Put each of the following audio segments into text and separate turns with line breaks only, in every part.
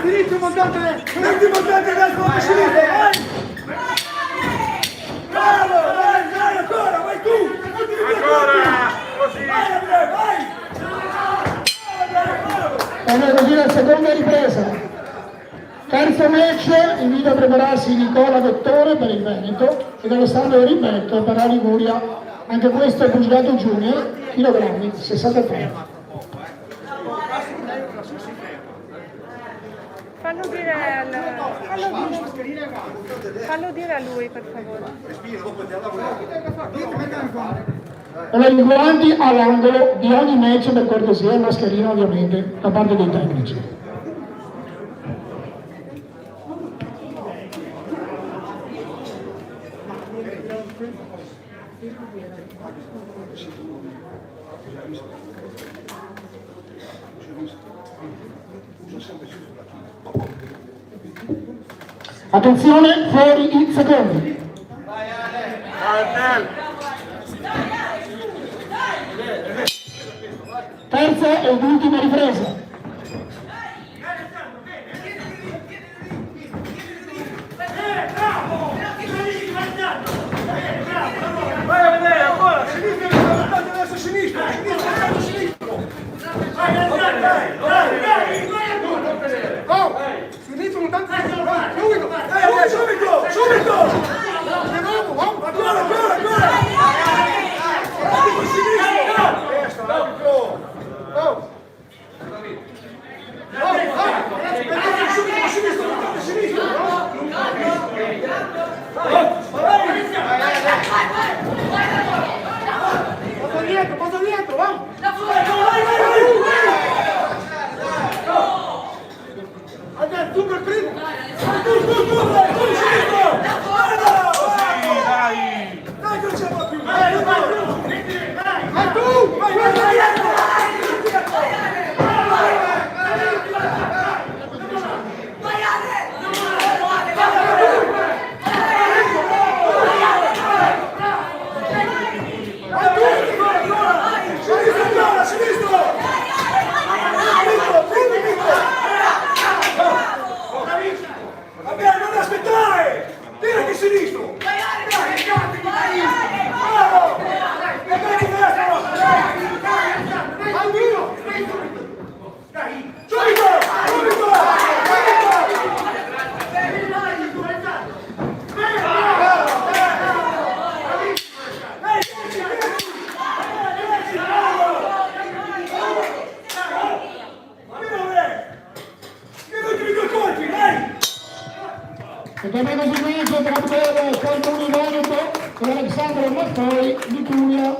Diritto montante destra, vai sinistra, vai! Bravo, vai ancora, vai tu!
Ancora, così!
Vai Andrea, vai!
E noi così la seconda ripresa. Terzo match, invito a prepararsi Nicola Vettore per il Veneto ed Alessandro Ribetto per la Liguria. Anche questo è pugilato junior, chilogrammi, 63.
Fallo dire a lui, per favore.
Allora, i guanti all'angolo di ogni match, per cortesia, e mascherina ovviamente da parte dei tecnici. Attenzione, fuori i secondi. Terza ed ultima ripresa.
Vai a vedere ancora, sinistra, verso sinistra, vai, sinistro, montante, subito, ancora, passa dietro, vamos! Andrea, tu per primo! Tu, sinistro! Dai, che non ce la fa più! Vai tu! Vai! Sinistro!
E come conseguenza tra Fortuna Veneto e Alessandro Mattoi di Cuneo,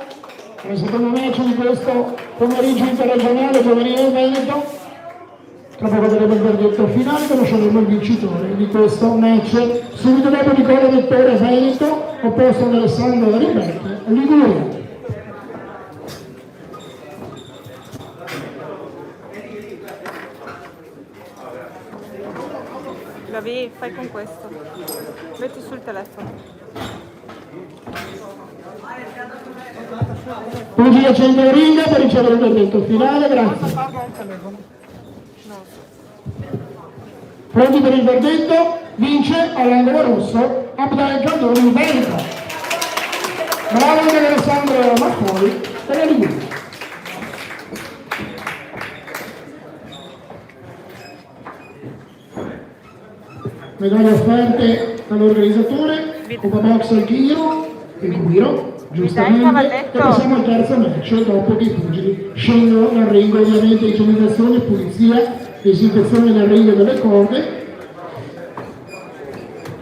nel secondo match di questo pomeriggio interregionale giovanile Veneto. Tra poco vedremo il verdetto finale, conosceremo il vincitore di questo match. Subito dopo Nicola Vettore Veneto, opposto ad Alessandro Ribetto Liguria.
Fai con questo. Metti sul telefono.
Pugili a centro ring per ricevere il verdetto finale, grazie. Pronti per il verdetto? Vince all'angolo rosso Abdel Giardoni Veneto. Bravo anche Alessandro Mattoi per la Liguria. Medaglie offerte dall'organizzatore, Coppa Box al Guiro, giustamente, e passiamo al terzo match dopo che i pugili scendono dal ring, ovviamente igienizzazione, pulizia, disinfezione del ring e delle corde.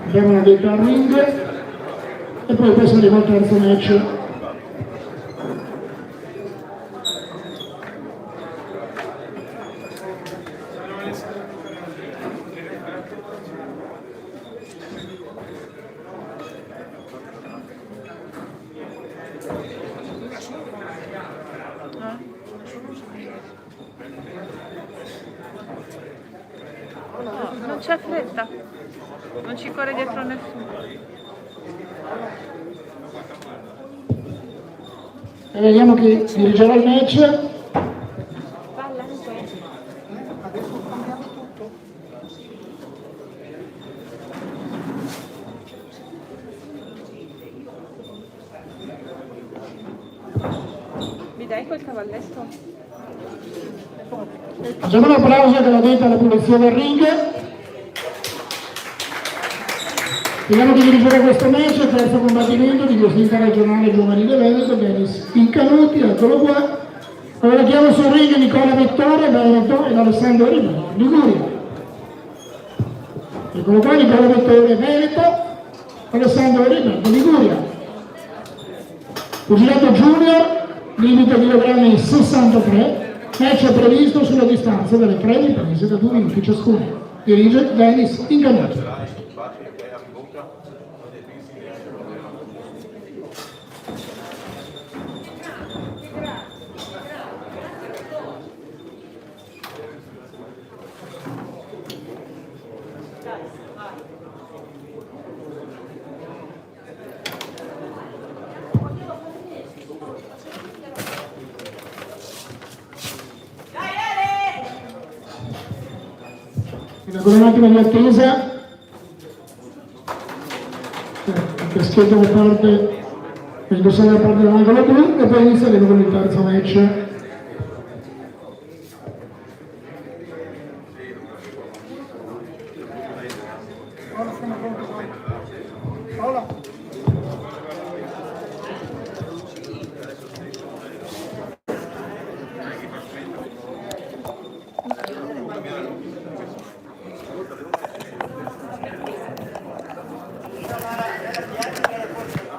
Abbiamo una detta al ring e poi passeremo al terzo match.
Non c'è fretta, non ci corre dietro nessuno.
E vediamo chi dirigerà il match.
Adesso ho cambiato tutto.
Mi dai quel cavalletto?
Facciamo un applauso che la detta alla pulizia del ring. Vediamo chi dirigere questo match, il terzo combattimento di questo interregionale giovanile Veneto, Denis Incanuti, eccolo qua. Allora chiamo sul ring Nicola Vettore, Veneto, ed Alessandro Ribera, Liguria. Eccolo qua Nicola Vettore, Veneto, Alessandro Ribera, Liguria. Pugilato junior, limite chilogrammi 63, match previsto sulla distanza delle 3 riprese da 2 minuti ciascuno. Dirige Denis Incanuti. Con un attimo di attesa, il caschetto che parte, il dossore che parte dall'angolo blu e poi inizieremo con il terzo match.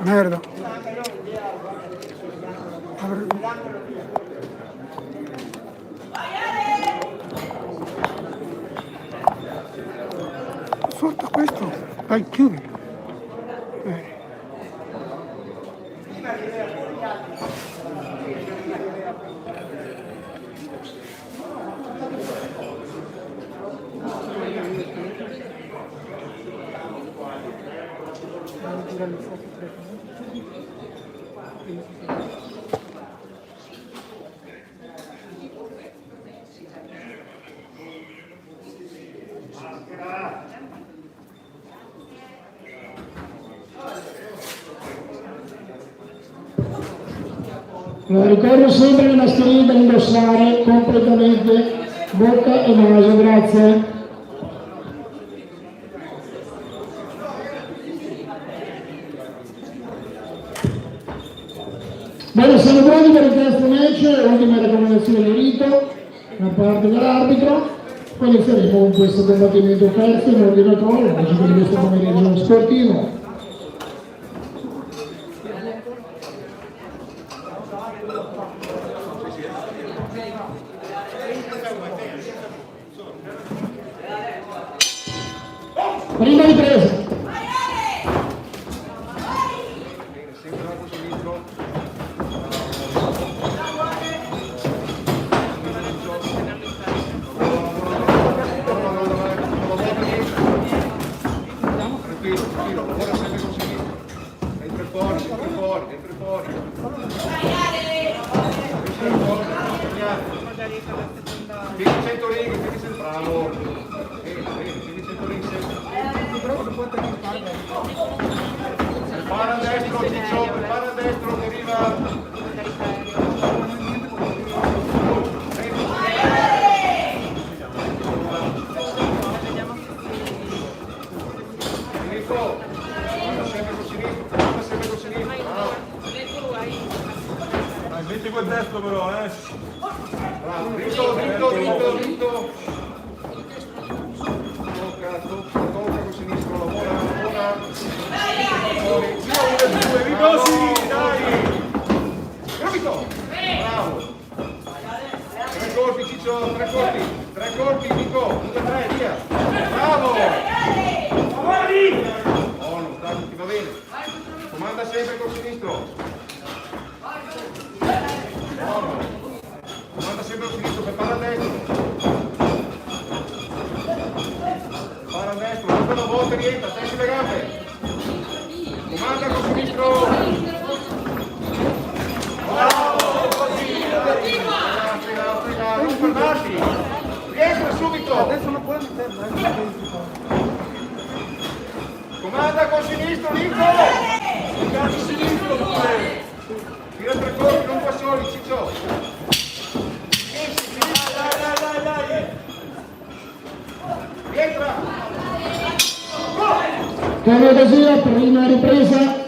Merda. Sotto questo, vai chiudi.
Lo ricordo sempre le mascherine da indossare completamente bocca e naso, grazie. Bene, siamo pronti per il terzo match, ultima raccomandazione di rito da parte dell'arbitro, poi inizieremo con questo combattimento terzo in ordinatorio, invece di questo pomeriggio sportivo. Prima ripresa.
Prepara destro, Ciccio, prepara destro, che arriva. Enrico, guarda sempre con sinistro, guarda sempre con sinistro. Dai, metti quel destro però, Bravo, dritto, dritto, dritto, dritto. Tocca con sinistro, lavora. Riposi, dai! Capito? Bravo! 3 colpi, Ciccio, 3 colpi, Nico, 1, 2, 3, via! Bravo! Buono, dai, ti va bene. Comanda sempre col sinistro. Buono. Comanda sempre col sinistro, prepara a destro. Prepara a destro, una volta rientra, stai sulle gambe. Comanda con sinistro! Bravo! Così! Non fermarti! Adesso non puoi metterla. Comanda con sinistro, Nico!
Calcio sinistro pure!
Tira 3 colpi, non fa soli, Ciccio!
Dai!
Rientra!
Cambio d'Asia, prima ripresa.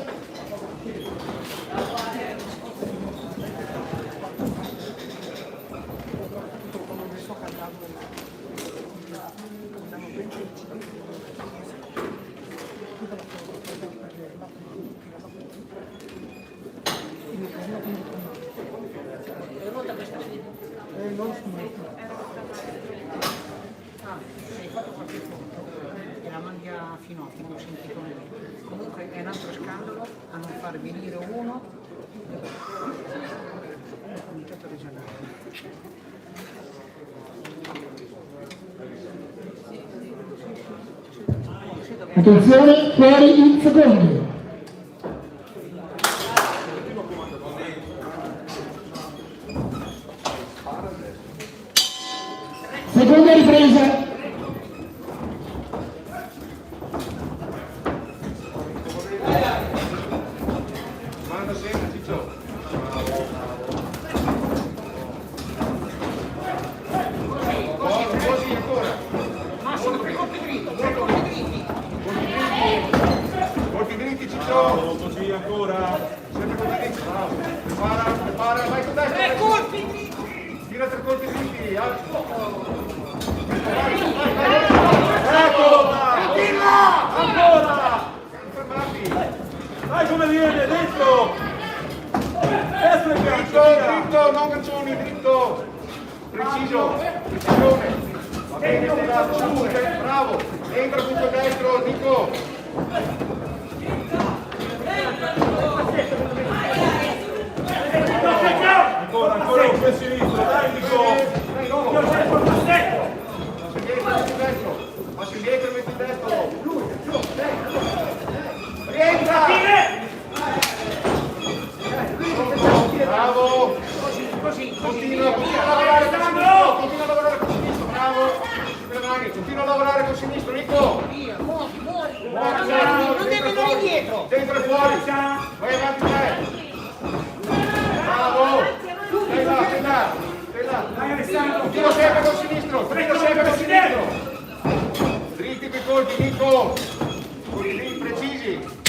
La mangia Finotti, l'ho sentito lì. Comunque è un altro scandalo a non far venire uno del comitato regionale.
Attenzione, fuori in secondi. Seconda ripresa.
Comanda sempre, Ciccio! Così ancora!
Massimo, 3 colpi dritti, 3 colpi dritti.
Colpi dritti, Ciccio!
Bravo, così ancora!
Sempre colpi dritti, bravo! Prepara, vai con destra!
3 colpi dritti.
Tira 3 colpi dritti!
Ecco! Ancora!
Fermati!
Dai come viene, dentro! Destro e
Dritto, dritto, non gancioni, dritto! Preciso, precisione! Va bene, bravo! Entra tutto destro, Nico!
Ancora un po' a sinistra, dai Nico!
Passi indietro e metti il destro! Rientra! Bravo! Continua a lavorare con sinistro! Continua a lavorare con sinistro, bravo! Continua a lavorare con sinistro, Nico!
Non devi andare indietro.
Dentro e fuori! Vai avanti te! Bravo! Stai là, stai là! Stai là! Continua sempre con sinistro! Continua sempre con sinistro! Dritti quei colpi, Nico! Colpi dritti, precisi!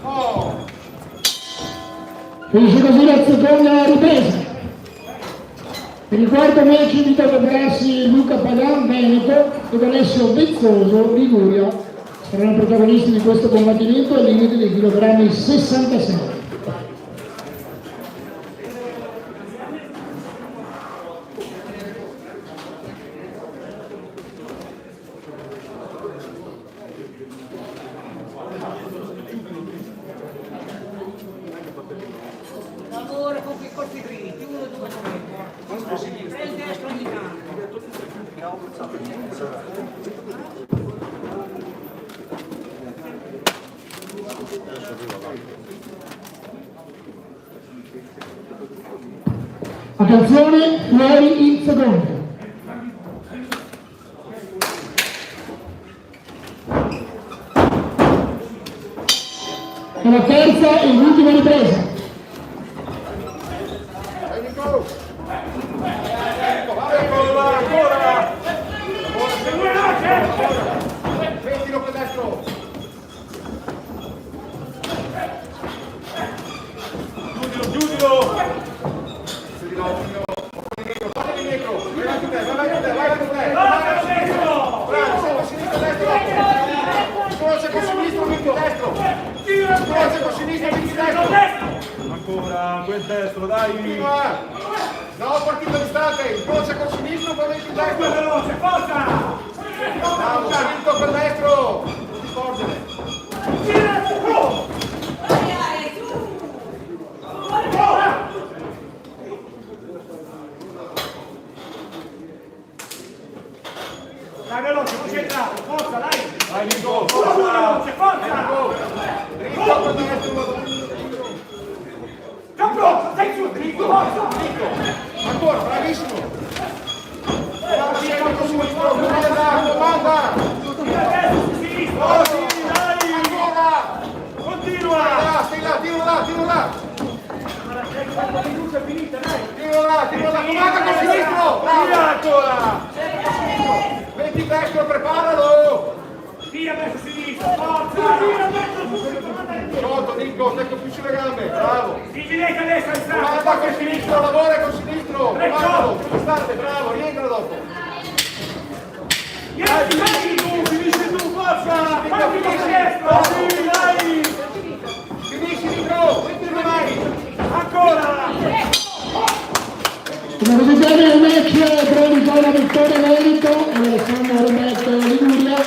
Oh!
Finisce così la seconda ripresa. Per il quarto match invito a prepararsi Luca Pagan, Veneto, ed Alessio Vezzoso, Liguria. Saranno protagonisti di questo combattimento al limite dei chilogrammi 66.
Lavora con quei colpi dritti, 1, 2, 3. Prendi il destro ogni tanto.
Attenzione, fuori in secondo. E la terza e l'ultima ripresa.
Ancora!
Mettilo per destro!
Chiudilo!
Vai indietro! Vai avanti te!
Destro!
Bravo, sei con sinistra, destro! Croce con sinistro, metti destro! Croce con sinistro, metti destro!
Ancora, quel destro, dai!
Continua! No, partita distante! Croce con sinistro, poi metti destro!
Veloce, forza!
Bravo, sinistro per destro! Non ti sporgere!
Dai veloce, concentrato, forza, dai! Dai Nico, forza! Veloce, forza!
Dritto per destro!
Continua!
Stai là, tiro là! Tiro là, comanda con sinistro!
Via ancora!
Metti destro, preparalo!
Via verso sinistra, forza! Via verso
Sotto, Nico, stecco più sulle gambe, bravo!
Vigilante a destra, il
Comanda
sacco!
con sinistro, lavora con sinistro! Comandalo, costante, bravo, rientra dopo!
Finisci tu, forza! Fammi di destra! Sì, dai!
Finisci, Nico, metti le mani!
Ancora!
Come vedete il match predica la vittoria merito Alessandro Roberto Liguria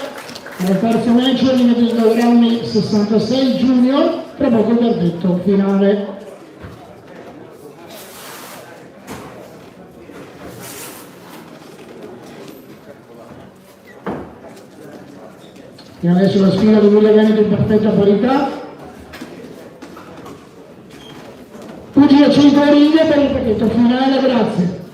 nel terzo match di Grammy 66 Junior tra poco il verdetto finale. E adesso la sfida di Liguria Veneto in perfetta parità. Pugili a 5 righe per il pacchetto finale, grazie.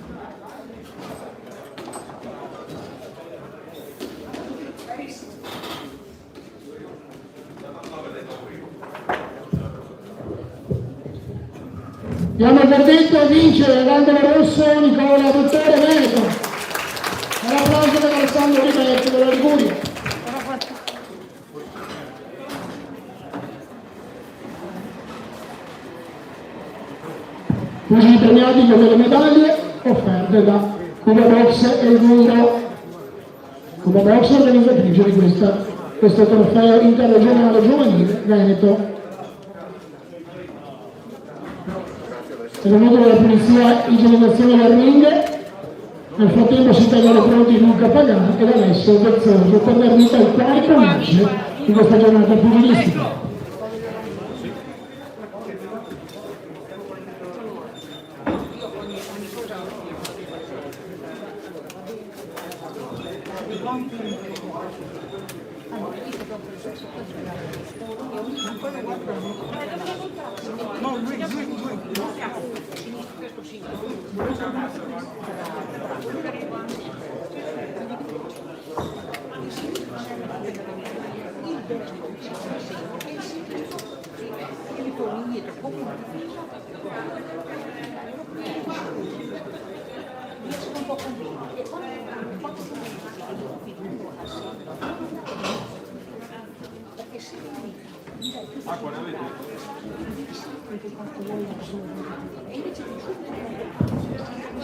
Diamo il verdetto, vince l'angolo rosso Nicola Dottore Veneto. Un applauso per Alessandro Roberto della Liguria. Pugili premiati con delle medaglie offerte da Cuba Box e il Guro. Cuba Box organizzatrice di questo trofeo interregionale giovanile Veneto. È venuto dalla polizia igienizzazione del ring. Nel frattempo si tengono pronti Luca Pagani ed Alessio Bezzoso per dar vita al quarto match di questa giornata pugilistica.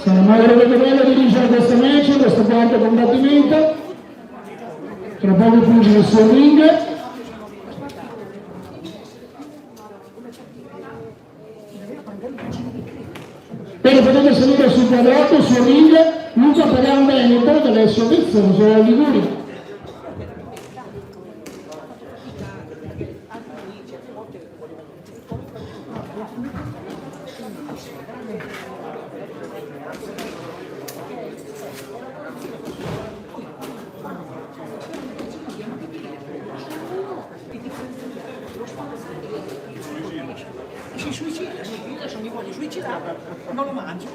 Mauro Vedello dirige questo match, questo quarto combattimento. Tra poco pugili sul ring. Bene, potete salire sul quadrato, sul ring, Luca Pagani Veneto ed Alessio Bezzoso della Liguria.
Si suicida, io adesso mi voglio suicidare, non lo mangio.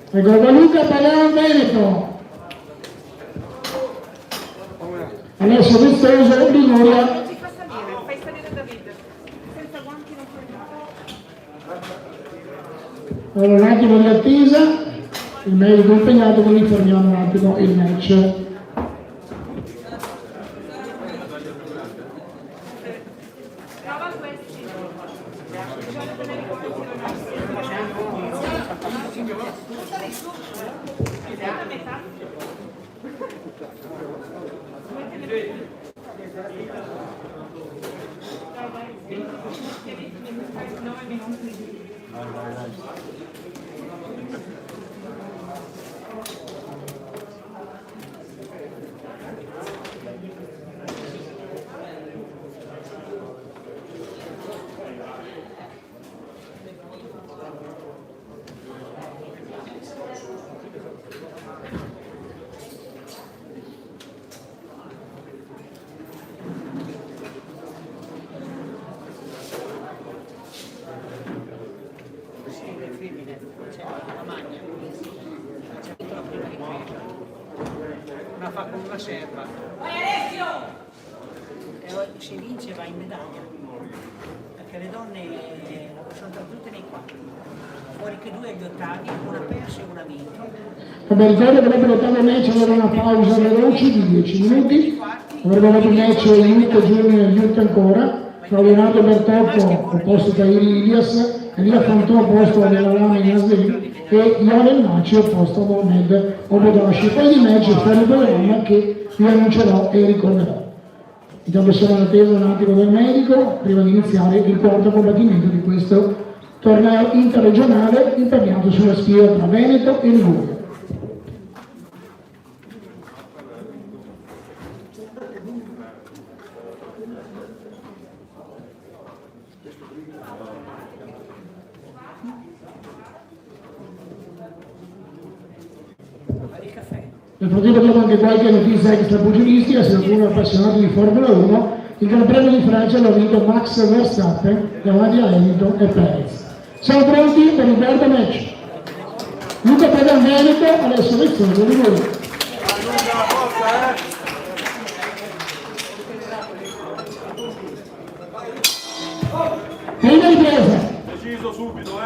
Ecco, Luca Pagani Veneto. Alessio Bezzoso, Liguria.
Ti fa salire, fai salire David. Senza guanti non puoi andare.
Allora, un attimo di attesa, il medico è impegnato, quindi fermiamo un attimo il match.
Prova questi. Bisogna tenere conto che a metà.
fa con una serva. E se vince va in medaglia, perché le donne sono tutte nei quarti, fuori che 2 agli ottavi, una persa e una vinta.
Vabbè, ricordo che dopo l'ottavo match aveva una pausa veloce di 10 minuti, avrebbe avuto il match Youth Junior Youth ancora, Leonardo Bertotto opposto a Ilias, Elia Fontò opposto a Della Lama in Asdeli e Iovel Maci opposto a Mohamed Obodashi. Poi di match fuori programma che vi annuncerò e ricorderò. Intanto siamo in attesa un attimo del medico prima di iniziare il quarto combattimento di questo torneo interregionale imperniato sulla sfida tra Veneto e Liguria. Nel frattempo abbiamo anche qualche notizia extra pugilistica, se qualcuno è appassionato di Formula 1, il Gran Premio di Francia l'ha vinto Max Verstappen davanti a Hamilton e Perez. Siamo pronti per il quarto match. Luca Pagan Veneto, Alessio Vezzoni di Liguria. Prima ripresa.
Deciso subito,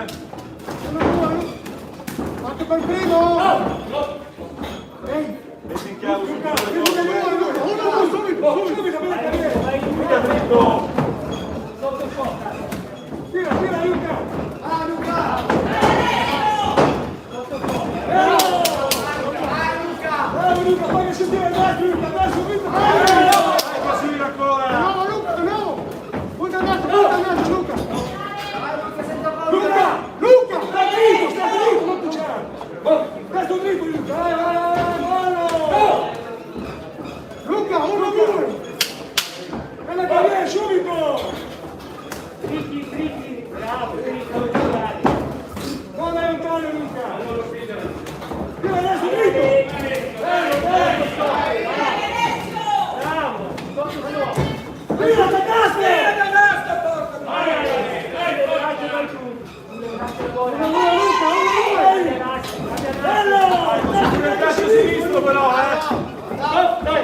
Fatto per primo! Metti in chiaro subito le cose. Subito, dritto! Tira, Luca! Ah, Luca! Bravo, Luca, fai che sentire il basso, Luca, dai subito! Vai così ancora! No, Luca, no! Punta il naso, Luca! Luca! Sta dritto, non pucciare! Questo dritto, Luca! Vai! Luca, 1-2! E la carriera subito! Dritti, bravo, non è lontano, Luca! Io adesso dritto! Bravo! Prima da casca! Sinistro però, dai!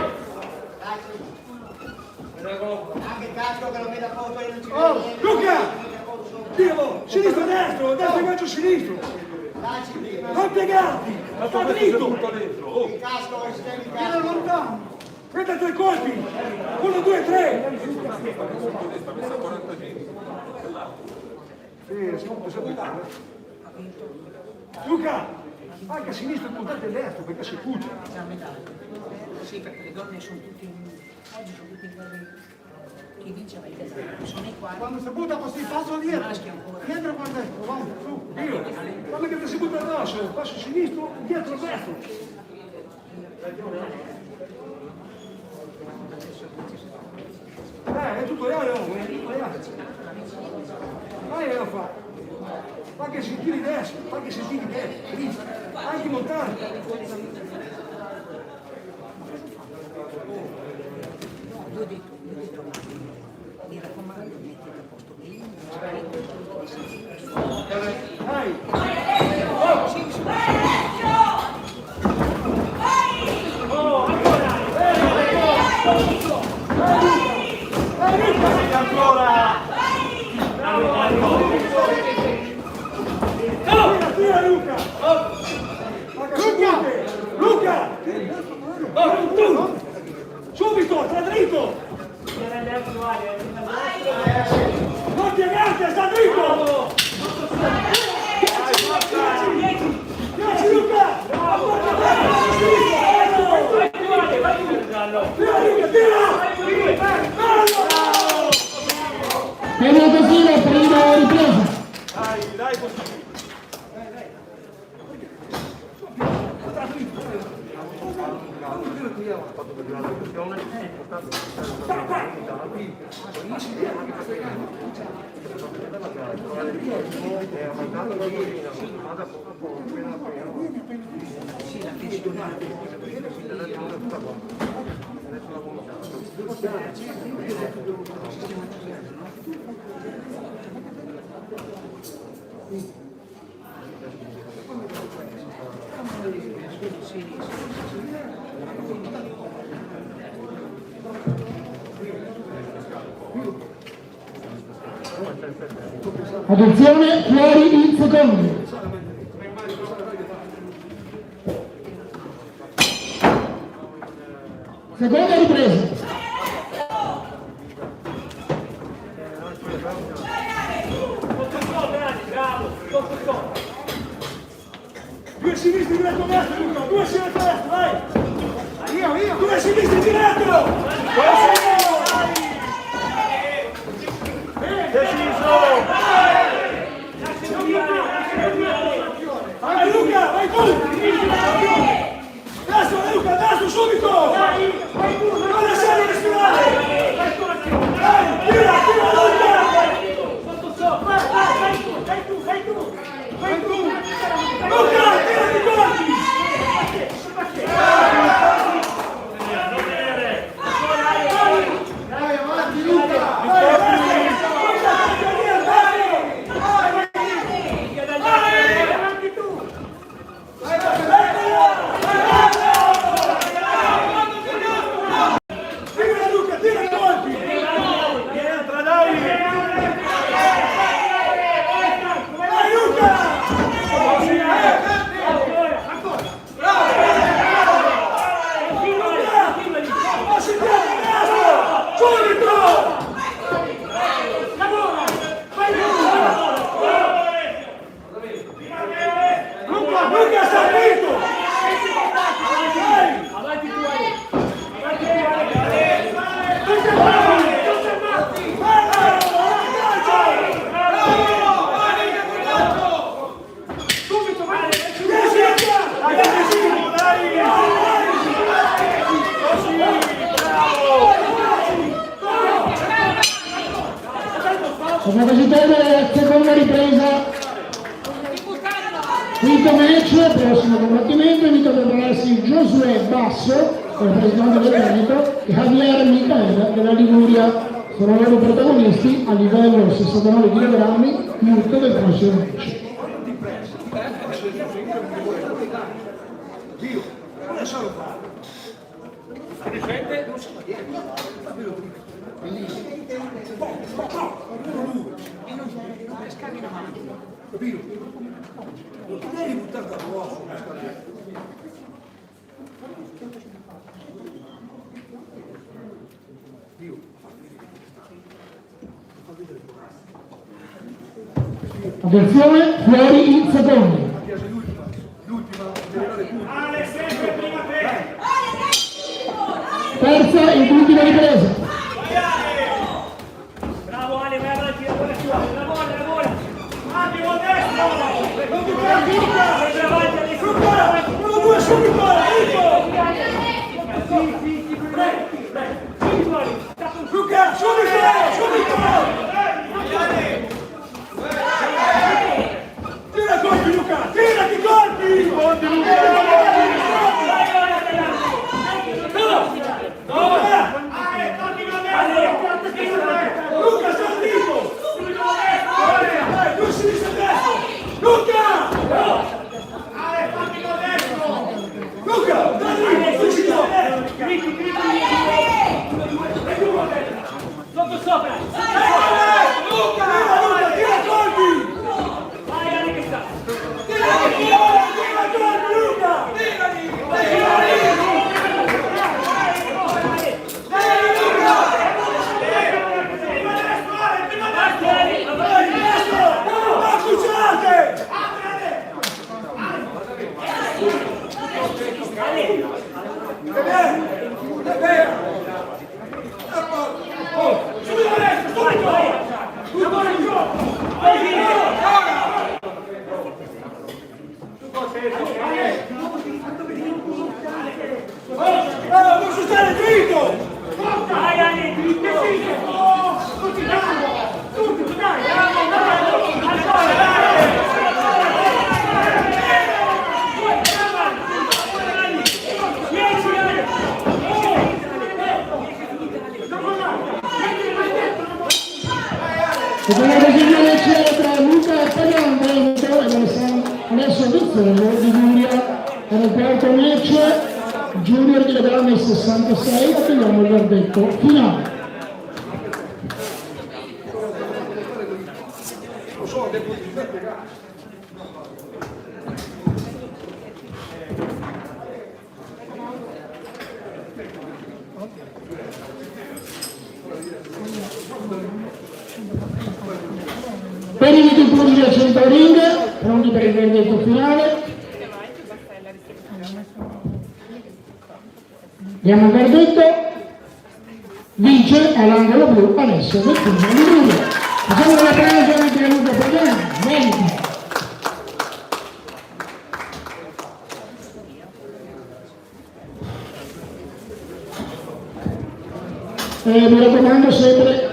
Anche casco che lo veda poco e non ci vede.
Luca! Tiro! Sinistro, destro gancio sinistro! Non piegati! Sta dritto!
Il casco e stai di
Tira
casco.
lontano! Prenda 3 colpi! 1, 2, 3! Luca! Anche a sinistra puntate il destro perché si fugge!
Già medaglia. Sì, perché le donne sono tutte oggi sono tutte in guerra. Chi vince va in medaglia. Sono nei quarti.
Quando si butta così, passo dietro!
Maschi ancora.
Dietro con destro, vai, su, io! Quando che si butta addosso, passo sinistro, dietro destro! È tutto reale, è tutto reale! Vai a fare! Fa che sentire destro, fa che sentire destro, lì, anche lontano!
Due dentro mi raccomando, mettete a posto bene,
Vai! Tira Luca! Luca! Subito, sta dritto! Non piegate, sta dritto! Piaci Luca!
Bene così la prima ripresa.
Dai così!
Attenzione, fuori il secondo. Seconda ripresa.
Due sinistri diretto destro, Luca, due sinistri destro, vai! Io! Due sinistri diretto! Vai Luca, vai tu! Destro Luca, destro subito! Non lasciare respirare! Vai, tira Luca! Luca, tirati corti! Dai avanti Luca!
Come visitare la seconda ripresa, quinto match, prossimo combattimento, invito a prepararsi Giosuè Basso, il presidente del Veneto, e Javier Micaela della Liguria. Sono loro protagonisti a livello 69 kg, punto del prossimo match.
Dio, non lascialo fare. Si difende, non si fa niente. Capito? Non ti devi buttare da buono.
Attenzione, fuori il secondo.
L'ultima, generale punto.
Terza e ultima ripresa.
Bravo Ale, vai avanti, lavora più, lavora! Attimo a destra! Non ti preoccupare! Avanti, adesso!
Uno, due, subito! Luca, subito! Tira colpi, Luca! Tirati colpi! Luca, sta vivo! Dai, due sinistra e destra! Luca! Luca, dai, due sinistra!
Sotto sopra!
Luca, tira colpi!
Vai Ale che sta!
Tira colpi, Luca! Posso stare dritto!
Vai Ale,
Seconda posizione c'è tra Luca Pagliano Veneto e Alessio Vizzolo di Liguria. Nel quarto match, Junior di Legrame 66, attendiamo il verdetto finale.
sono deportivamente grassi.
Per i pugili al centro ring, pronti per il verdetto finale. Diamo il verdetto. Vince all'angolo blu Alessio Bettini di Luglia. Facciamo un applauso anche a Luca Pagani. Bene. Mi raccomando sempre,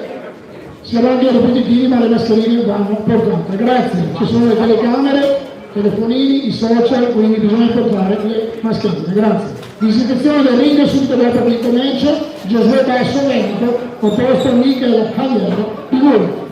siamo anche ripetitivi, ma le mascherine vanno portate. Grazie, ci sono le telecamere, telefonini, i social, quindi bisogna portare le mascherine. Grazie. Disinfezione del ring subito dopo il commercio, Giosuè Basso Veneto, opposto a Michele Javier di Luglia.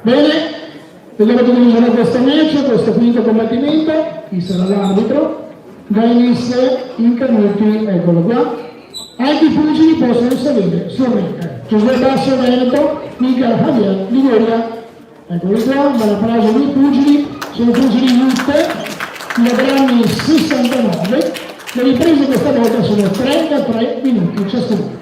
Bene, vediamo come inizierà questo match, questo quinto combattimento. Chi sarà l'arbitro? Da inizio in Canuti, eccolo qua. Anche i pugili possono salire sul ring. Giosuè Basso Veneto, Michele Javier Liguria. Eccoli qua, bella frase dei pugili, sono pugili giuste, kilogrammi 69. Le riprese questa volta sono 33 minuti ciascuno.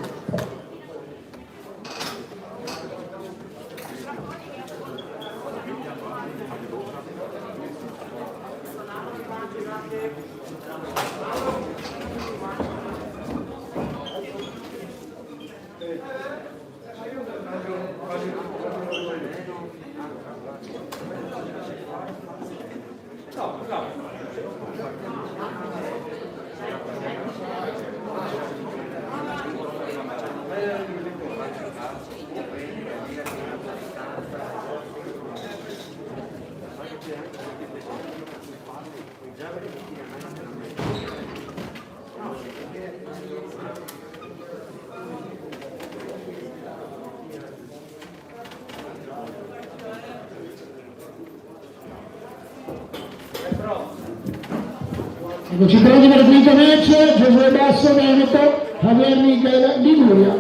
Eccoci pronti per il quinto match, Giosuè Basso Veneto, Javier Michele Liguria.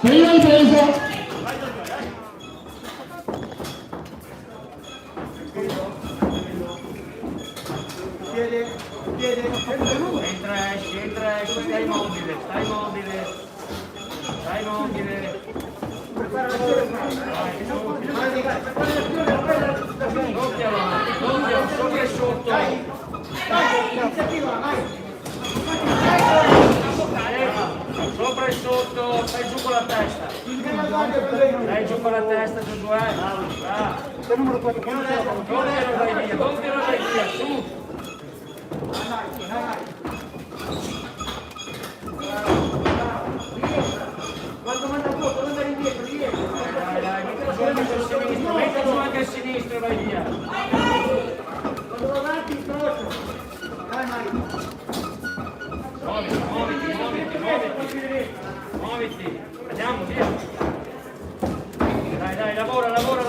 Prima ripresa.
Entra, esci, stai mobile. Dai, mobile. Doppia avanti, sopra e sotto. Sopra e sotto, fai giù con la testa. Dai giù con la testa, Giosuè. Gonfialo dai via, su.
Quando manda fuoco, non andare indietro, dietro.
Dai, metti giù anche a sinistra, vai via.
Quando va avanti, incrocio. Dai,
Muoviti. Andiamo, via. Dai, lavora. Lavora.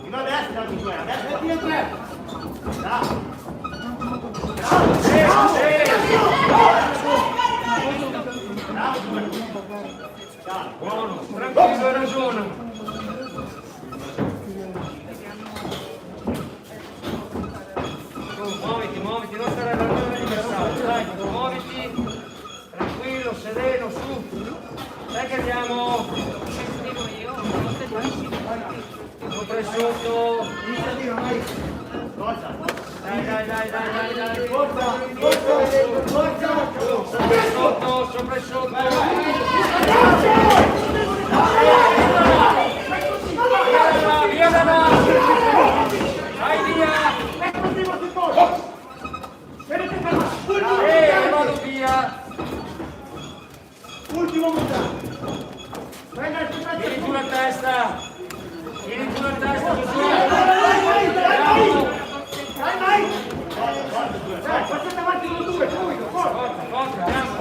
Fino a destra, Giosuè, a destra.
Buono, tranquillo, hai ragione.
muoviti, non stare all'altezza dell'avversario, dai, muoviti, tranquillo, sereno, su. Dai che andiamo. Sopra e sotto. Dai. Sopra e sotto. Via da là. Vai via. Vado via.
Ultimo mutato.
Vieni giù la testa. Vieni giù la testa.
Passate avanti con due, subito,
Forza, andiamo.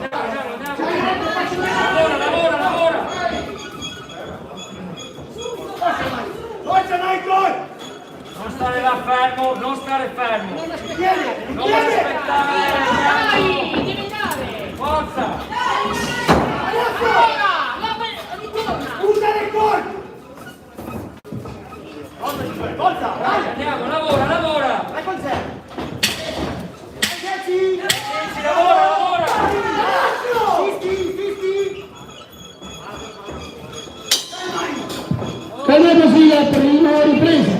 Lavora.
Forza Michael!
Non stare là fermo, non stare fermo. Non aspettare. Forza.
Usa le colpi! Forza!
Andiamo, lavora.
Vai con sé!
Lavora.
Cade così la prima ripresa.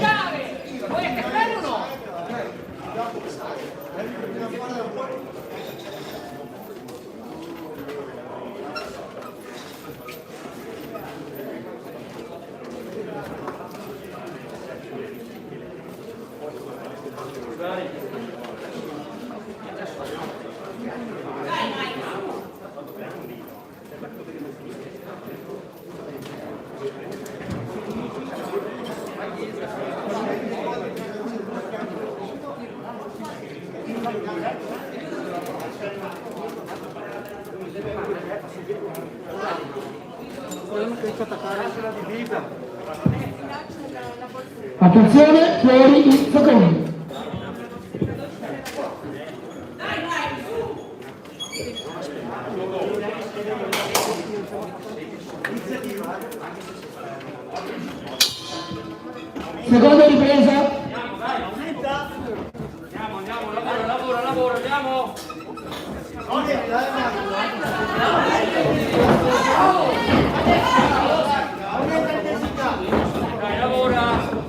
Attenzione, fuori i secondi. Seconda ripresa.
Andiamo, lavora, andiamo. Dai, lavora.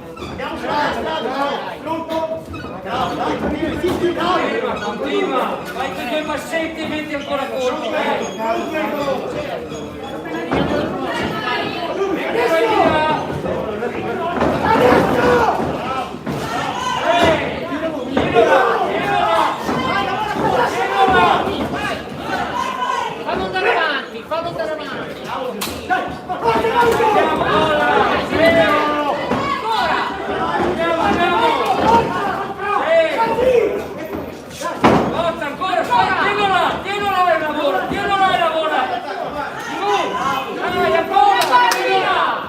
Continua. Vai con 2 passetti e metti ancora colpi. Vai via.
Fallo andare avanti.
Forza, ancora, tienila e lavora. Dai, ancora,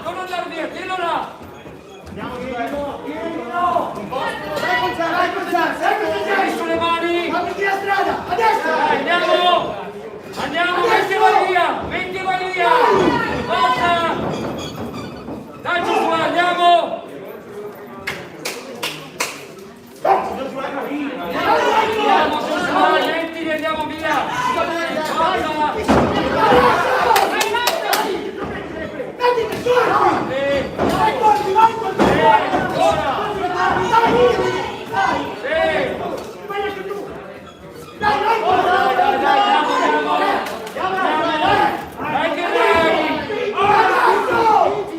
non andare via, tienila. Vai sulle mani. Dai, andiamo, metti via. Forza. Dai, Giosuè, andiamo. Andiamo, Giosuè, mettili, andiamo via. Forza.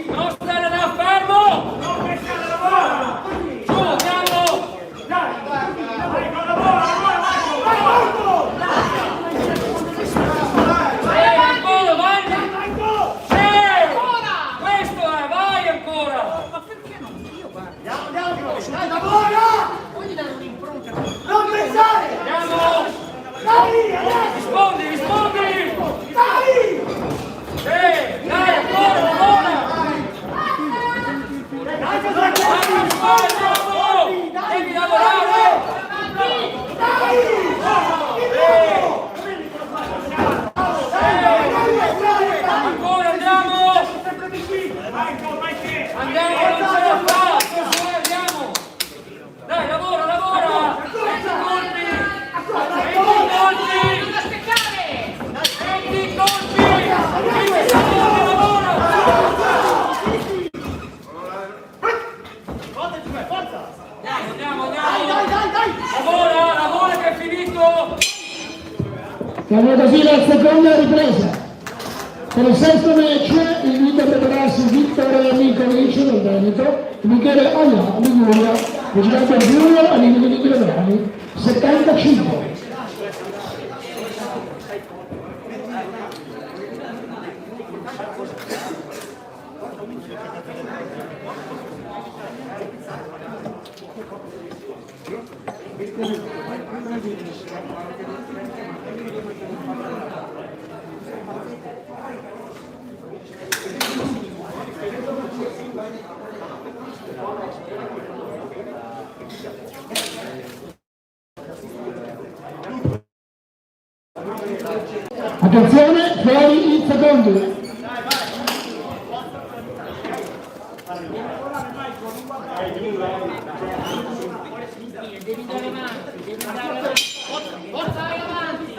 Non stare là fermo! Giù, andiamo! Ancora, vai! Questo è, vai ancora!
Ma perché non io, guarda?
Dai, lavora!
Voglio dare un'impronta.
Non pensare!
Andiamo!
Dai, adesso!
Rispondi!
Dai!
Dai, ancora, lavora! Devi lavorare! Ancora, andiamo! Andiamo, non ce la fa! Andiamo! Dai, lavora! Metti colpi!
Siamo così la seconda ripresa. Per il sesto match invito a prepararsi Vittore Amicovic del Veneto e Michele Aia Liguria, che giocato a giugno a limite di chilogrammi 75. Attenzione, fuori il secondo.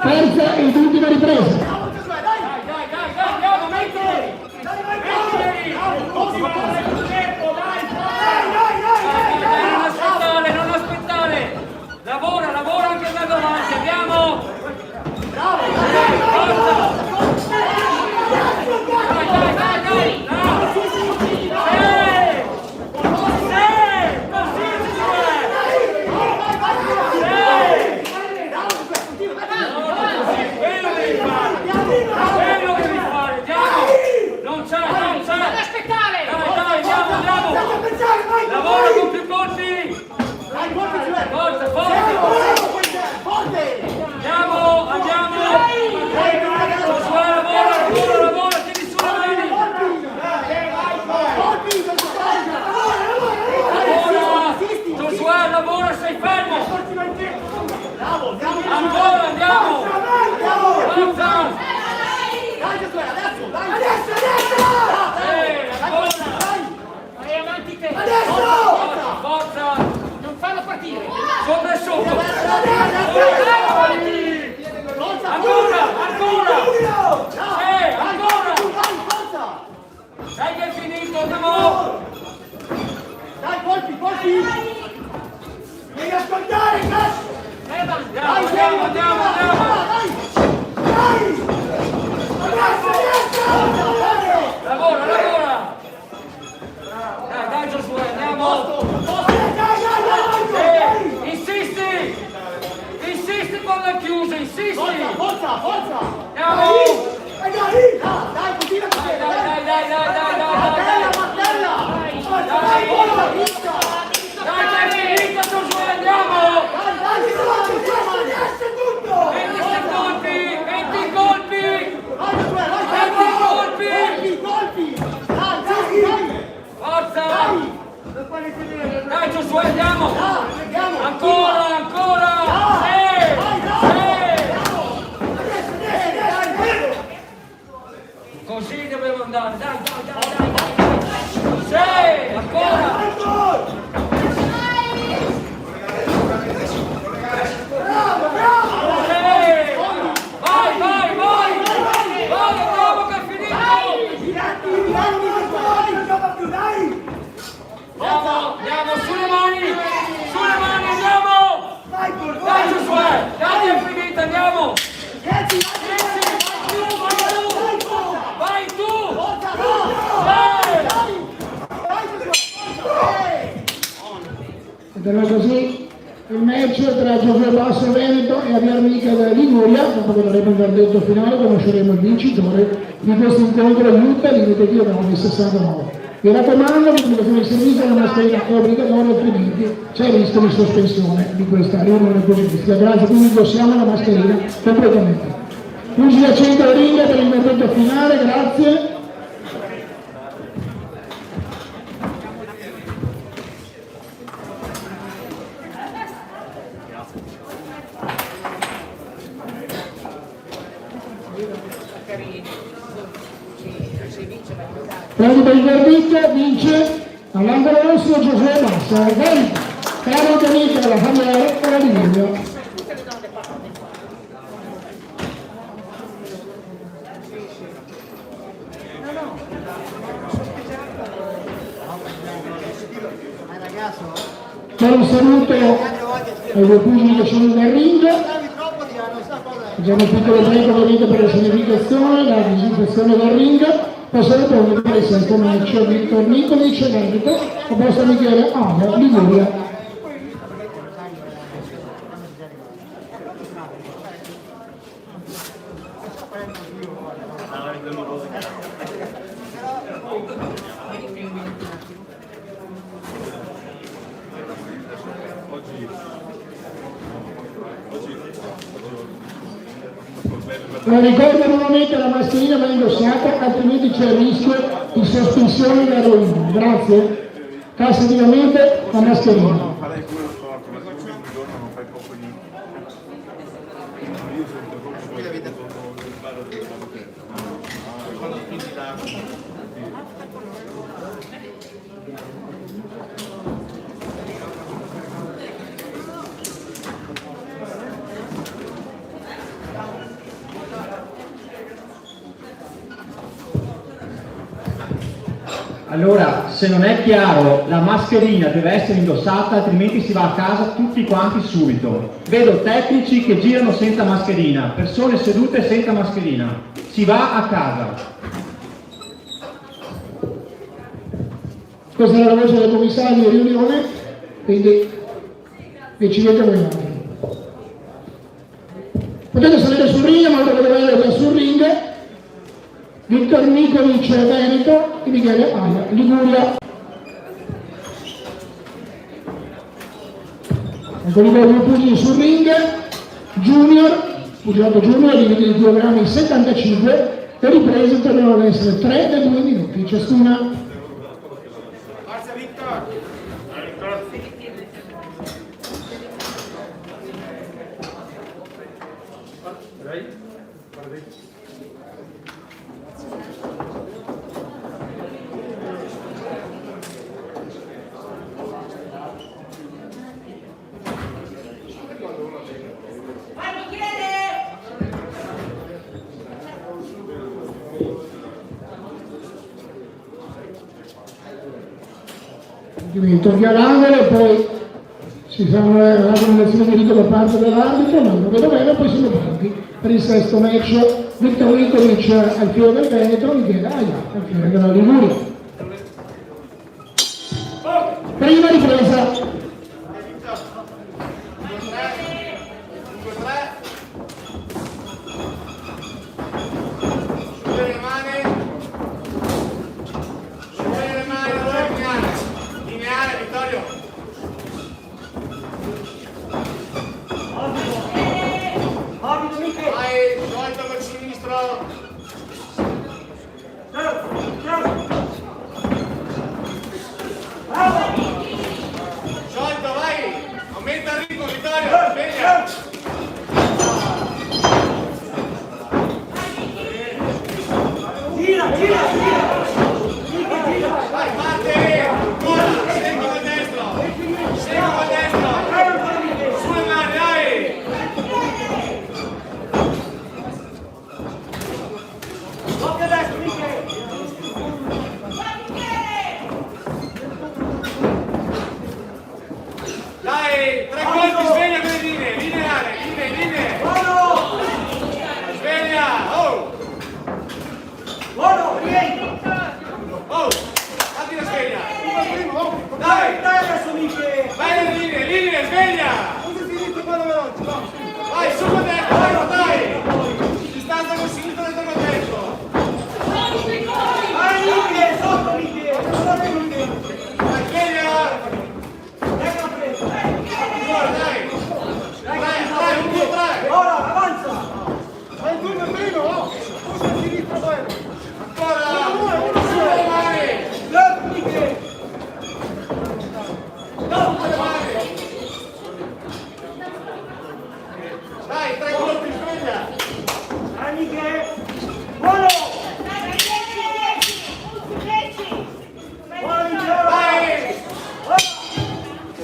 Terza ed ultima ripresa.
Non aspettare! Lavora anche da davanti, andiamo! Lavora con più colpi! Forza! Andiamo! Lavora, tieni su le mani! Josué, lavora, sei fermo! Ancora, andiamo! Forza! Forza!
Non farlo partire!
Sopra e sotto! Ancora! Ancora! Dai che è finito, andiamo!
Dai, colpi! Devi ascoltare, cazzo!
Andiamo! Lavora! Dai Josué, andiamo! Insisti con la chiusa, insisti!
Forza!
Andiamo!
Dai, continua così!
Dai, che è finita, Josué, andiamo! 20 colpi! Forza! Dai Josué, andiamo! Ancora! Così dobbiamo andare, dai! Sì, ancora! Vai, andiamo che è finito! Andiamo, sulle mani, andiamo! Dai Josué, dai è finita, andiamo! Vai tu!
Ed era così il match tra Giosuè Basso Veneto e Javier Michele Liguria. Dopo che avremo il verdetto finale conosceremo il vincitore di questo incontro Utah limite di 69. Mi raccomando, l'applicazione del servizio è una mascherina obbligatoria, altrimenti c'è il rischio di sospensione di questa riunione politica. Grazie, quindi indossiamo la mascherina completamente. Chiusi al centro ring per il verdetto finale, grazie. Prendi per il verdetto, vince all'angolo rosso Giosuè Basso Veneto, caro amico della famiglia e la Liguria. Per un saluto ai due pugili che sono nel ring. Facciamo un piccolo break ovviamente per la significazione, la disinfezione del ring. Possono poi vedere il sesto match Victor Nikolic, Veneto, opposto Michele Ava, Liguria. La ricordo nuovamente, la mascherina va indossata, altrimenti c'è il rischio di sospensione da rovina. Grazie. Tassativamente la mascherina.
Farei pure lo sport, ma se un giorno non fai poco niente. Io sento proprio il sballo di quando quindi la...
Allora, se non è chiaro, la mascherina deve essere indossata, altrimenti si va a casa tutti quanti subito. Vedo tecnici che girano senza mascherina, persone sedute senza mascherina. Si va a casa.
Questa è la voce del commissario di riunione, quindi decidete voi altri. Potete salire sul ring, ma dovete vedere sul ring Victor Nikolic, Veneto, e Michele Ava, Liguria. Eccoli qua, due pugili sul ring, Junior, pugilato Junior, limite di 2 grammi 75, le riprese tornano ad essere 3 da 2 minuti ciascuna.
Forza Victor!
Tocchi all'angolo e poi ci sarà la combinazione di rito da parte dell'arbitro, ma non vedo bene, poi siamo pronti per il sesto match. Victor Nikolic al fiore del Veneto, Michele Ava al fiore della Liguria. Prima ripresa.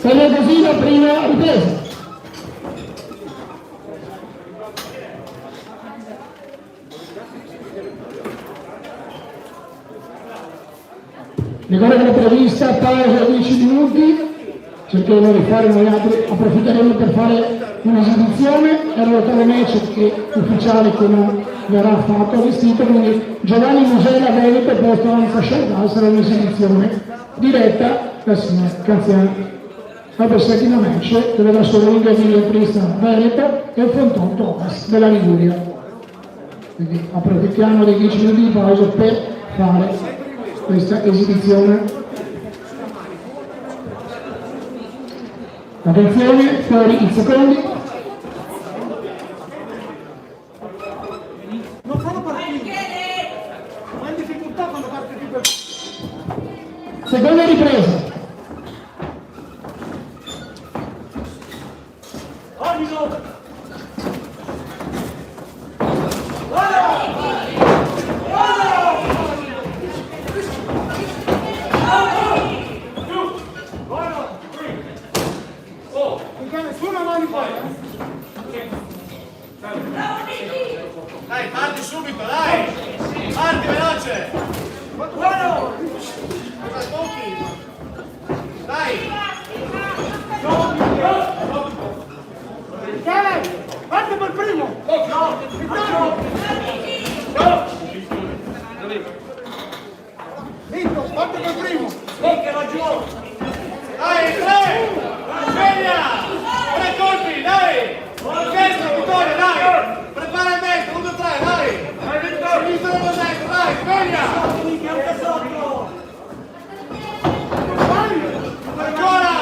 Sembra così la prima ripresa. Ricordo che la prevista pausa 10 minuti, cercheremo di fare noi altri, approfitteremo per fare un'esibizione, erano 3 match che ufficiali che non verrà fatto allestito, quindi Giovanni Musella Veneto posto Anza Sciarda sarà un'esibizione diretta da Canziano. La prossima match che verrà solo in Emilia Trista Veneto e il Frontotto Ovest della Liguria. Quindi approfittiamo dei 10 minuti di pausa per fare questa esibizione. Attenzione, fuori i secondi.
Non fanno partire. Ma in difficoltà quando parte più per...
Seconda ripresa.
Dai, parti subito, dai! Parti veloce! Buono! Dai!
Dai! Parte per primo! Vinto, parte per primo!
Dai, 3! Sveglia! 3 colpi, dai! Destro, Vittorio, dai! Prepara il destro, 1, 2, 3, dai! Sinistra, 1, destro, dai! Sveglia! Ancora!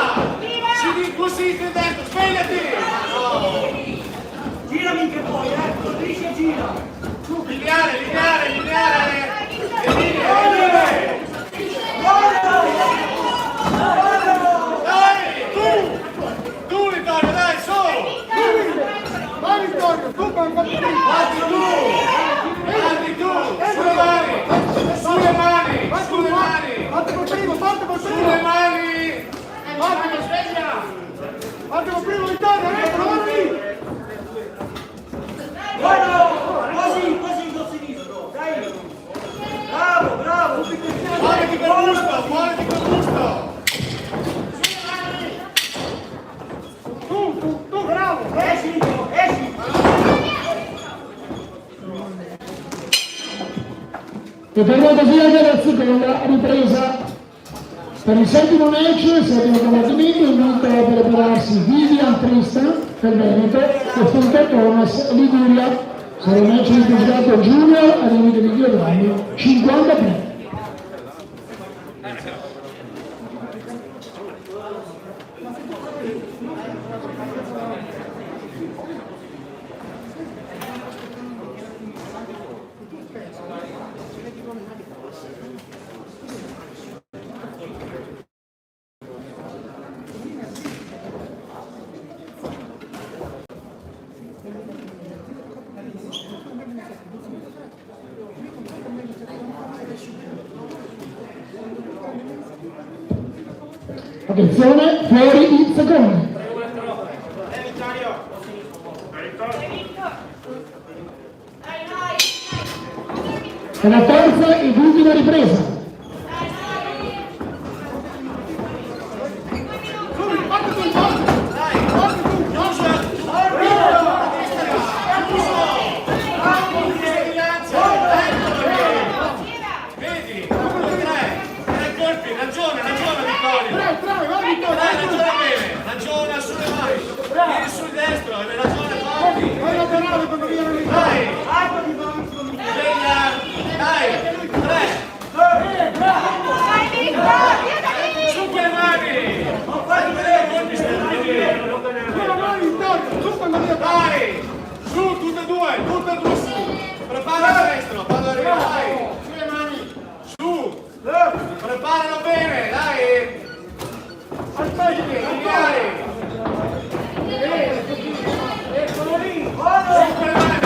Tu sinistra e destro, svegliati!
Gira minchia poi, corrisci e gira.
Lineare! Dai! Tu Vittorio, dai, su!
Vai Vittorio, tu vai
Parti tu! Sulle mani!
Parte per primo!
Sulle mani!
Parte per primo Vittorio, vai!
Così, col sinistro, dai! Bravo!
Muoviti col busto!
Tu, bravo!
Esci!
E per la così anche la seconda ripresa. Per il settimo match, il settimo combattimento, invito a prepararsi Vivian Trista per Veneto e Fonte Thomas Liguria. Sarà un match di pugilato junior al limite di 2 grammi, 53. Attenzione, fuori i secondi. È la terza ed ultima ripresa.
Ragiona sulle mani, vieni sul destro, hai ragione, porti. Dai, dai, 3. Su quelle mani. Fai vedere colpi, dai, su, tutte e due su. Prepara il destro, quando arriva, dai. Sulle mani, su. Preparalo bene, dai. Eccolo lì! Su quelle mani!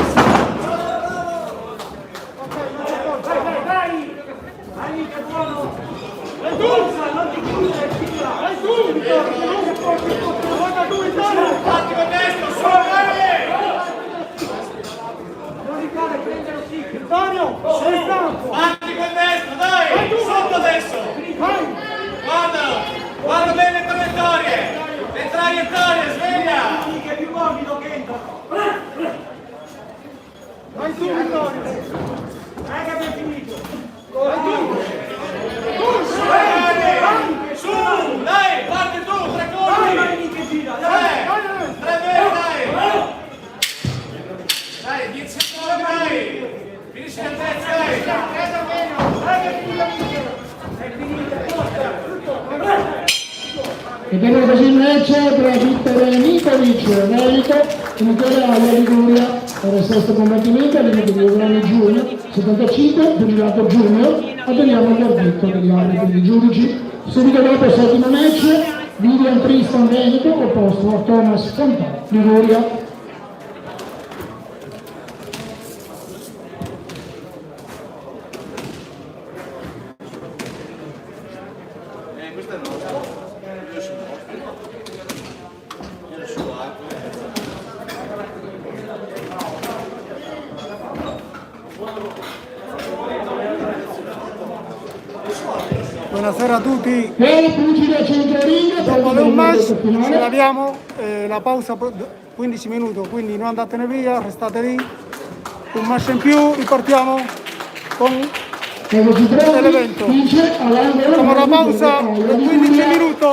E termina così il match tra Vittorio Nikolic, Veneto, e Michele Aula, Liguria, per il sesto combattimento, al limite di 2 anni giugno, 75, pugilato junior, attendiamo il verdetto degli arbitri di giudici. Subito dopo il settimo match, Vivian Tristan, Veneto, opposto a Thomas Fontà, Liguria.
Buonasera a tutti.
Pugile centro-ring,
Dopo un match ce l'abbiamo, la pausa 15 minuti, quindi non andatene via, restate lì. Un match in più, ripartiamo con l'evento. Facciamo una pausa 15 minuti.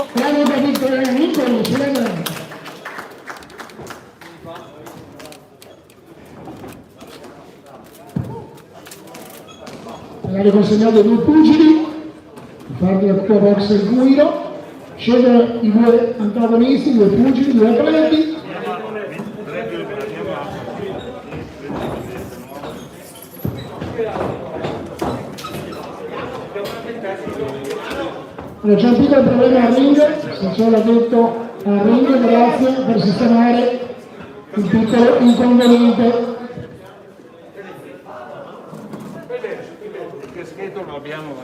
Magari consegnato 2 pugili, farli a tua box il Guido, scegliere i 2 antagonisti, 2 pugili, 2 atleti. Allora, c'è un piccolo problema al ring, se ce l'ha detto al ring, grazie per sistemare il piccolo inconveniente.
Che schieto lo abbiamo?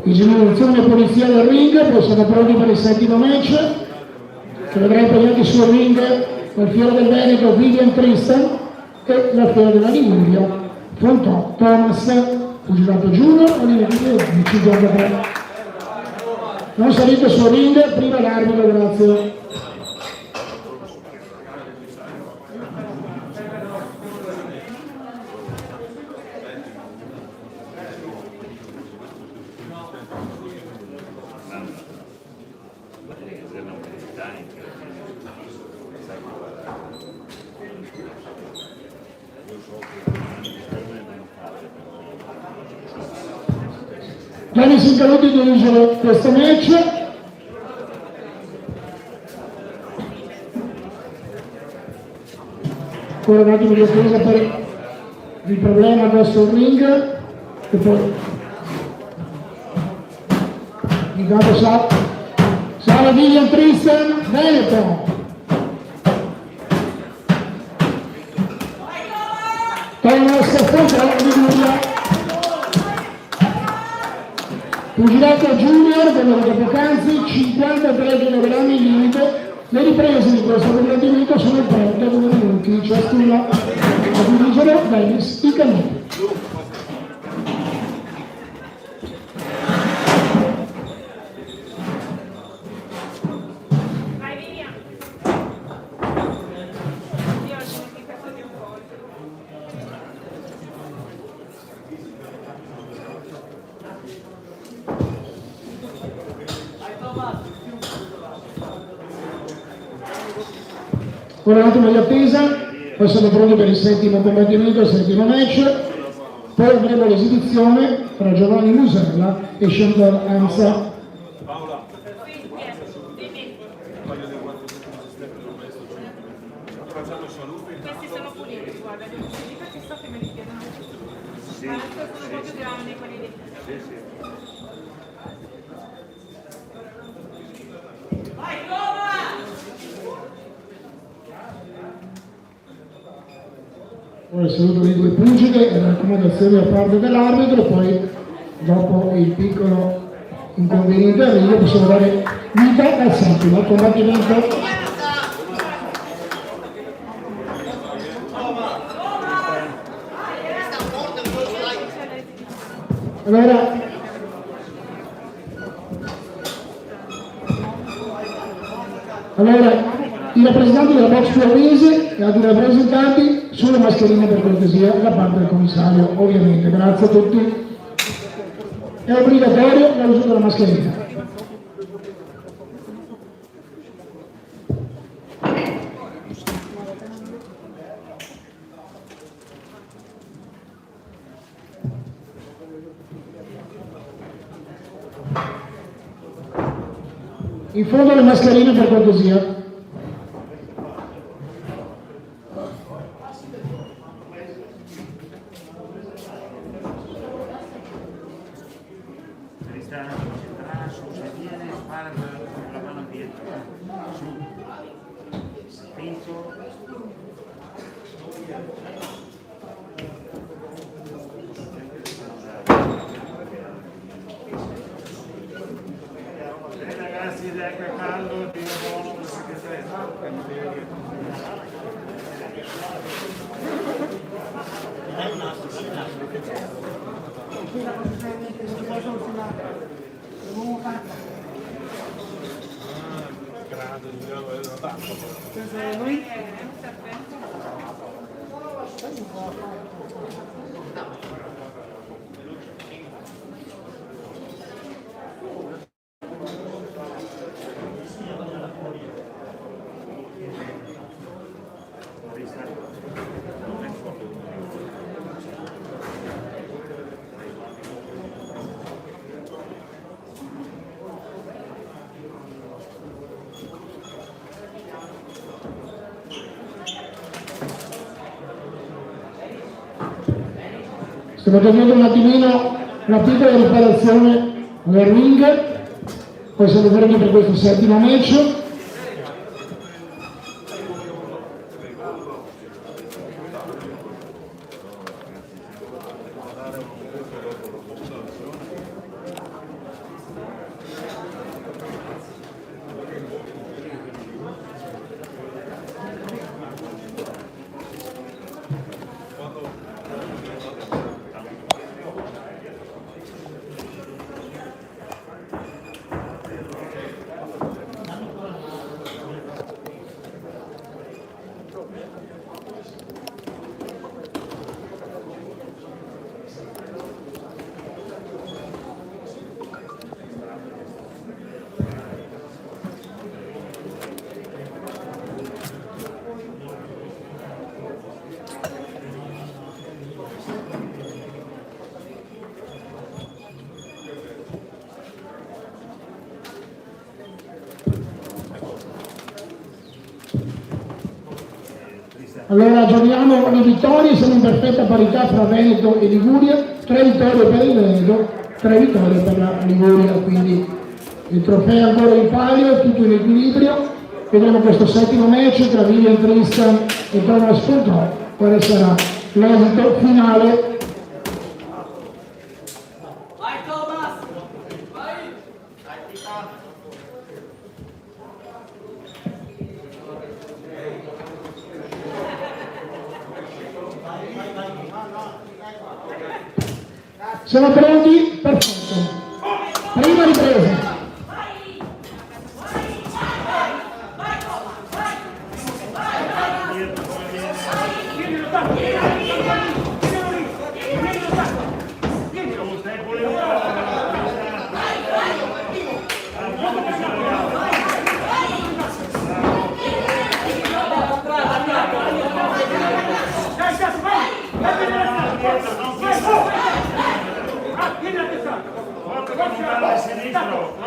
Vigilanza e polizia del ring, poi sono pronti per il settimo match, che vedrà impegnati sul ring il fiore del Veneto Vivian Tristan e la fiore della Liguria Fontò Thomas, pugilato junior, a limite di 53. Non salite sul ring, prima l'arbitro, grazie. Gianni Sincaluti dirige questo match. Ancora un attimo di attesa per il problema verso il ring e poi intanto sale Vivian Tristan, Veneto. Thomas Fontà, Liguria. Pugilato junior, come detto poc'anzi, 53 kg limite. Le riprese di questo combattimento sono 32 minuti, ciascuna a dirigere Dennis Icanuti. Ora un attimo di attesa, poi siamo pronti per il settimo combattimento, il settimo match, poi avremo l'esibizione tra Giovanni Musella e Chantal Anza.
Questi sono puliti, guarda, infatti so che me li chiedono. Ma sono un po' più grandi quelli lì. Vai, Roma!
Ora il saluto dei 2 pugili e le raccomandazioni a parte dell'arbitro, poi dopo il piccolo inconveniente a Rio possiamo dare vita al settimo combattimento. Allora, i rappresentanti della box Piovese e altri rappresentanti sulle mascherine per cortesia da parte del commissario, ovviamente. Grazie a tutti. È obbligatorio l'uso della mascherina. In fondo le mascherine per cortesia. Stiamo facendo un attimino una piccola riparazione nel ring, poi siamo fermi per questo settimo match. Allora aggiorniamo le vittorie, siamo in perfetta parità fra Veneto e Liguria, 3 vittorie per il Veneto, 3 vittorie per la Liguria, quindi il trofeo è ancora in palio, tutto in equilibrio. Vedremo questo settimo match tra Vivian Tristan e Thomas Fortò, quale sarà l'esito finale.
Vai Thomas! Vai!
Siamo pronti? Perfetto. Prima ripresa.
Sinistro.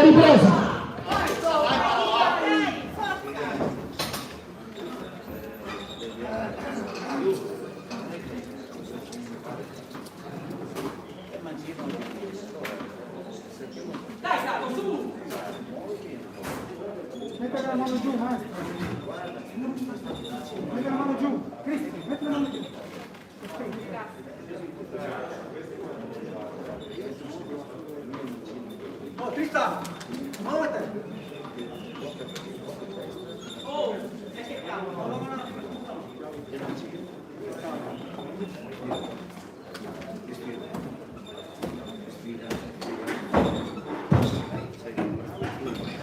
ripresa.
Dai, capo, su!
Metti la mano giù, maestro. Metti la mano giù. Cristi, metti la mano giù. Oh, Tristano, mano a te.
Oh, e che cavolo!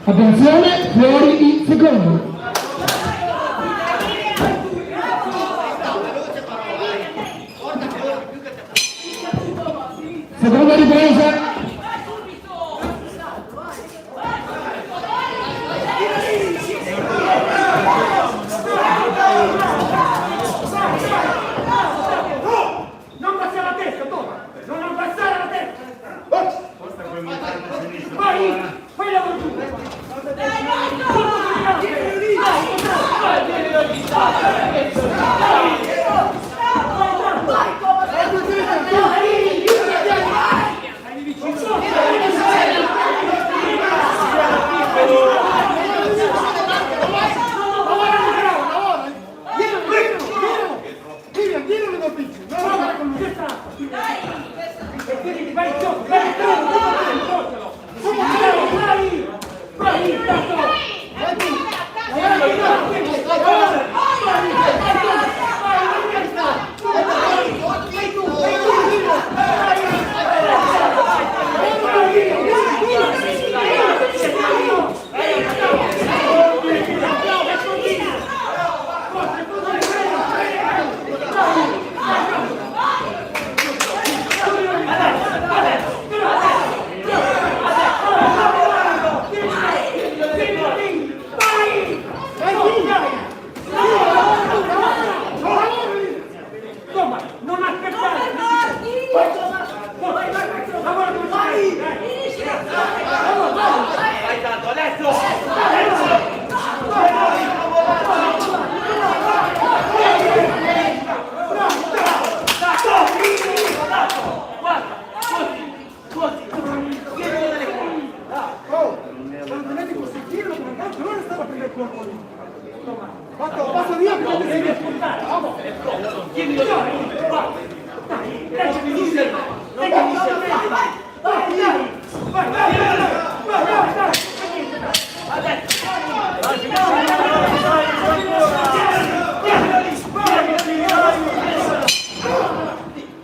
Attenzione, fuori i secondi. Seconda ripresa.
Non passare la testa, toma! Non passare la testa! Vai! Fai la mano giù! Posso dire che non ti devi ascoltare?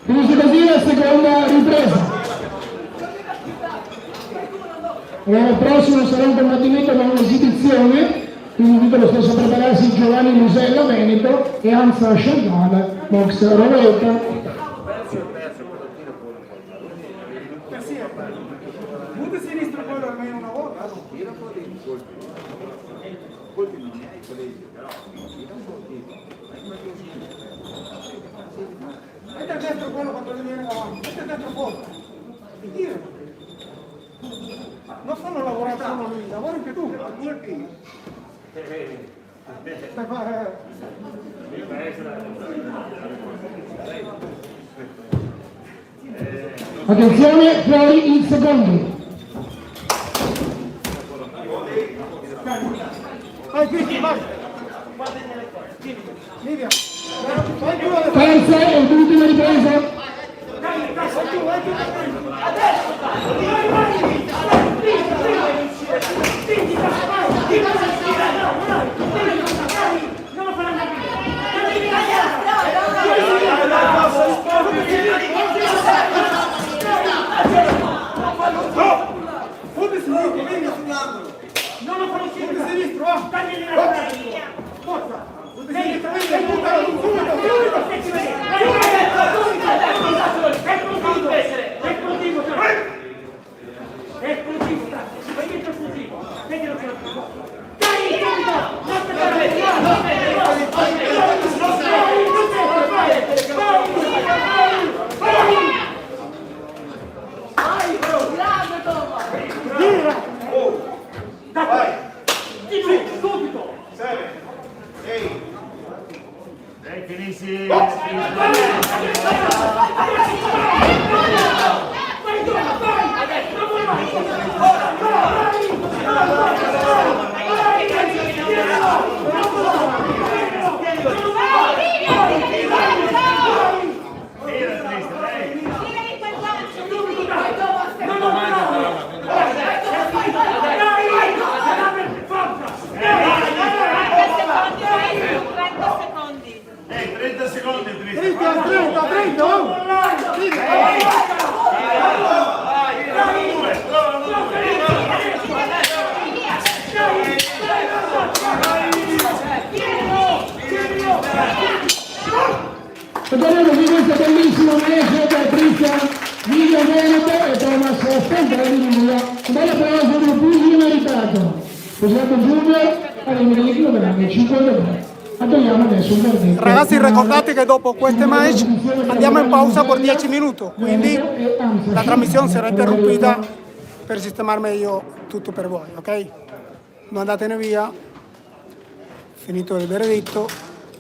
Finisce così la seconda ripresa. L'anno prossimo sarà un combattimento con un'esibizione, quindi invito lo stesso a prepararsi Giovanni Musella Veneto e Anza Sciagana Box Roveto.
Punto sinistro quello almeno una volta. Metti a destra quello quando gli viene davanti, metti a destra fuori. E tira. Non stanno lavorando solo lui, lavori anche tu.
Attenzione, fuori il secondo.
Vai Cristi, vai! Livia! Vai giù adesso!
Terza e ultima ripresa.
Vai giù, vai giù!
Adesso! Vai, vai!
Non lo faranno più! Punto sinistro, vieni sull'angolo! Non lo fanno più! Punto sinistro, va! Tagliali la strada! Forza! Punto sinistro, vieni! Esplosivo! Esplosivo! Vai dentro esplosivo! Vedilo che lo fa! Dai, subito! Non te
Crisi.
Vedremo così questo bellissimo match tra Cristian Vigio Veneto e Thomas Spendra di Liguria. Un bel applauso per il pugile meritato. Presidente Junior, arriva di chilogrammi 53. Abbiamo adesso un verdetto.
Ragazzi, ricordate che dopo queste match andiamo in pausa per 10 minuti, quindi la trasmissione sarà interrompita per sistemare meglio tutto per voi, ok? Non andatene via, finito il veredetto,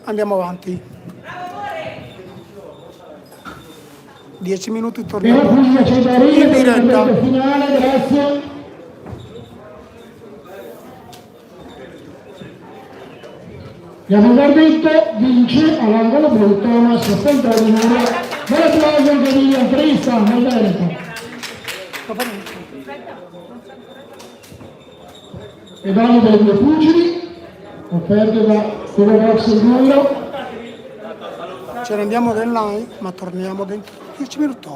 andiamo avanti. 10 minuti torniamo in diretta.
Finale, grazie. Abbiamo un verdetto, vince all'angolo blu Thomas Spendra di Liguria. Buon applauso anche di Cristian nel Veneto. E vanno delle due pugili, offerte da Box il numero.
Ci rendiamo online, ma torniamo dentro 10 minuti.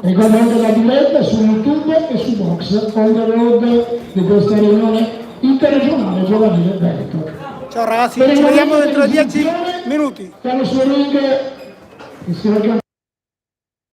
E guarda anche la diretta su YouTube e su Box on the road di questa riunione interregionale giovanile Veneto.
Ciao ragazzi, ci vediamo dentro 10 minuti.
Siamo su ring,